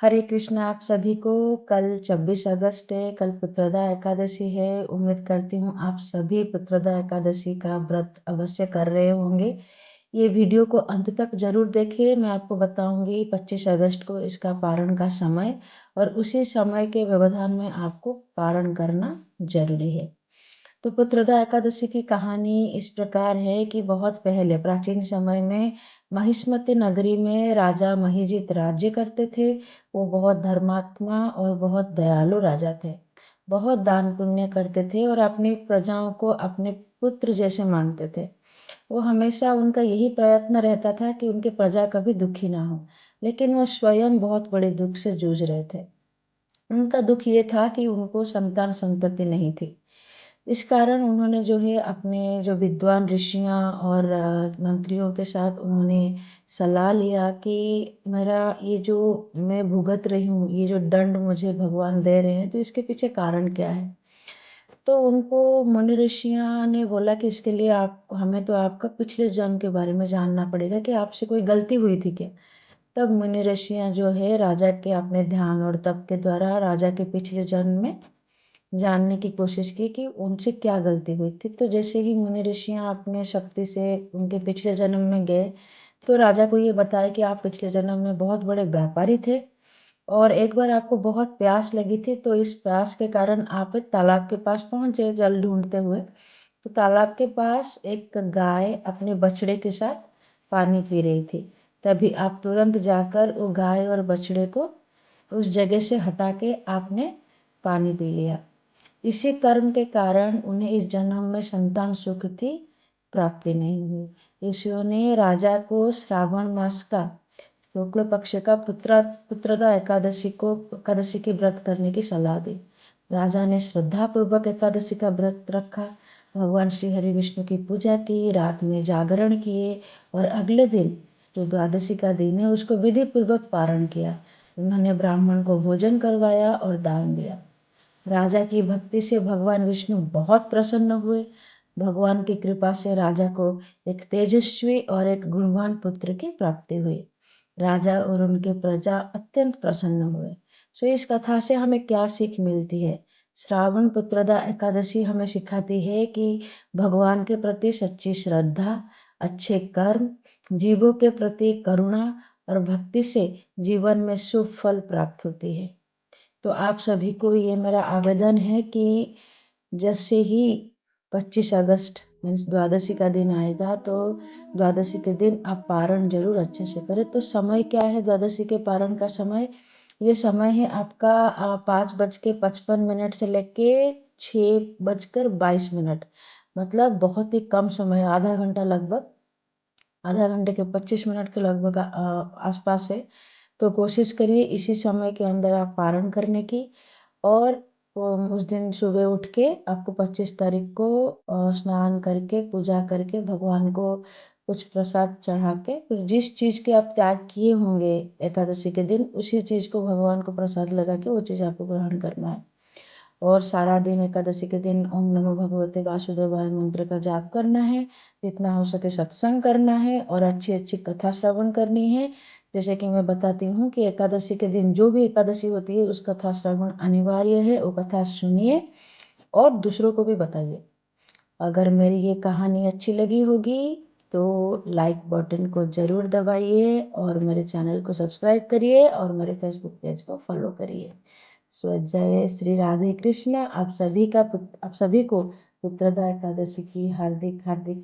हरे कृष्ण। आप सभी को कल 26 अगस्त है, कल पुत्रदा एकादशी है। उम्मीद करती हूँ आप सभी पुत्रदा एकादशी का व्रत अवश्य कर रहे होंगे। ये वीडियो को अंत तक जरूर देखिए। मैं आपको बताऊंगी 25 अगस्त को इसका पारण का समय, और उसी समय के व्यवधान में आपको पारण करना जरूरी है। तो पुत्रदा एकादशी की कहानी इस प्रकार है कि बहुत पहले प्राचीन समय में महिष्मती नगरी में राजा महिजीत राज्य करते थे। वो बहुत धर्मात्मा और बहुत दयालु राजा थे। बहुत दान पुण्य करते थे और अपनी प्रजाओं को अपने पुत्र जैसे मानते थे। वो हमेशा उनका यही प्रयत्न रहता था कि उनकी प्रजा कभी दुखी ना हो, लेकिन वो स्वयं बहुत बड़े दुख से जूझ रहे थे। उनका दुख ये था कि उनको संतान संतति नहीं थी। इस कारण उन्होंने जो है अपने जो विद्वान ऋषियाँ और मंत्रियों के साथ उन्होंने सलाह लिया कि मेरा ये जो मैं भुगत रही हूँ, ये जो दंड मुझे भगवान दे रहे हैं, तो इसके पीछे कारण क्या है। तो उनको मुनि ऋषियाँ ने बोला कि इसके लिए आप हमें तो आपका पिछले जन्म के बारे में जानना पड़ेगा कि आपसे कोई गलती हुई थी क्या। तब मुनि ऋषियाँ जो है राजा के अपने ध्यान और तप के द्वारा राजा के पिछले जन्म में जानने की कोशिश की कि उनसे क्या गलती हुई थी। तो जैसे ही मुनि ऋषियाँ अपने शक्ति से उनके पिछले जन्म में गए, तो राजा को ये बताया कि आप पिछले जन्म में बहुत बड़े व्यापारी थे और एक बार आपको बहुत प्यास लगी थी, तो इस प्यास के कारण आप एक तालाब के पास पहुंचे जल ढूंढते हुए। तो तालाब के पास एक गाय अपने बछड़े के साथ पानी पी रही थी। तभी आप तुरंत जाकर वो गाय और बछड़े को उस जगह से हटा के आपने पानी पी लिया। इसी कर्म के कारण उन्हें इस जन्म में संतान सुख की प्राप्ति नहीं हुई। ऋषियों ने राजा को श्रावण मास का शुक्ल पक्ष का पुत्रदा एकादशी की व्रत करने की सलाह दी। राजा ने श्रद्धा पूर्वक एकादशी का व्रत रखा, भगवान श्री हरि विष्णु की पूजा की, रात में जागरण किए और अगले दिन जो द्वादशी का दिन है उसको विधि पूर्वक पारण किया। उन्होंने ब्राह्मण को भोजन करवाया और दान दिया। राजा की भक्ति से भगवान विष्णु बहुत प्रसन्न हुए। भगवान की कृपा से राजा को एक तेजस्वी और एक गुणवान पुत्र की प्राप्ति हुई। राजा और उनके प्रजा अत्यंत प्रसन्न हुए। सो इस कथा से हमें क्या सीख मिलती है। श्रावण पुत्रदा एकादशी हमें सिखाती है कि भगवान के प्रति सच्ची श्रद्धा, अच्छे कर्म, जीवों के प्रति करुणा और भक्ति से जीवन में शुभ फल प्राप्त होती है। तो आप सभी को ये मेरा आवेदन है कि जैसे ही 25 अगस्त मीन्स द्वादशी का दिन आएगा, तो द्वादशी के दिन आप पारण जरूर अच्छे से करें। तो समय क्या है द्वादशी के पारण का समय? ये समय है आपका 5:55 से लेके 6:22। मतलब बहुत ही कम समय, आधा घंटा लगभग, आधा घंटे के 25 मिनट के लगभग आसपास है। तो कोशिश करिए इसी समय के अंदर आप पारण करने की। और उस दिन सुबह उठ के आपको 25 तारीख को स्नान करके पूजा करके भगवान को कुछ प्रसाद चढ़ा के, फिर जिस चीज़ के आप त्याग किए होंगे एकादशी के दिन, उसी चीज़ को भगवान को प्रसाद लगा के वो चीज़ आपको ग्रहण करना है। और सारा दिन एकादशी के दिन ओम नमो भगवते वासुदेवाय मंत्र का जाप करना है। जितना हो सके सत्संग करना है और अच्छी अच्छी कथा श्रवण करनी है। जैसे कि मैं बताती हूँ कि एकादशी के दिन जो भी एकादशी होती है उस कथा श्रवण अनिवार्य है। वो कथा सुनिए और दूसरों को भी बताइए। अगर मेरी ये कहानी अच्छी लगी होगी तो लाइक बटन को ज़रूर दबाइए और मेरे चैनल को सब्सक्राइब करिए और मेरे फेसबुक पेज को फॉलो करिए। सो जय श्री राधे कृष्ण। आप सभी को पुत्रदा एकादशी की हार्दिक हार्दिक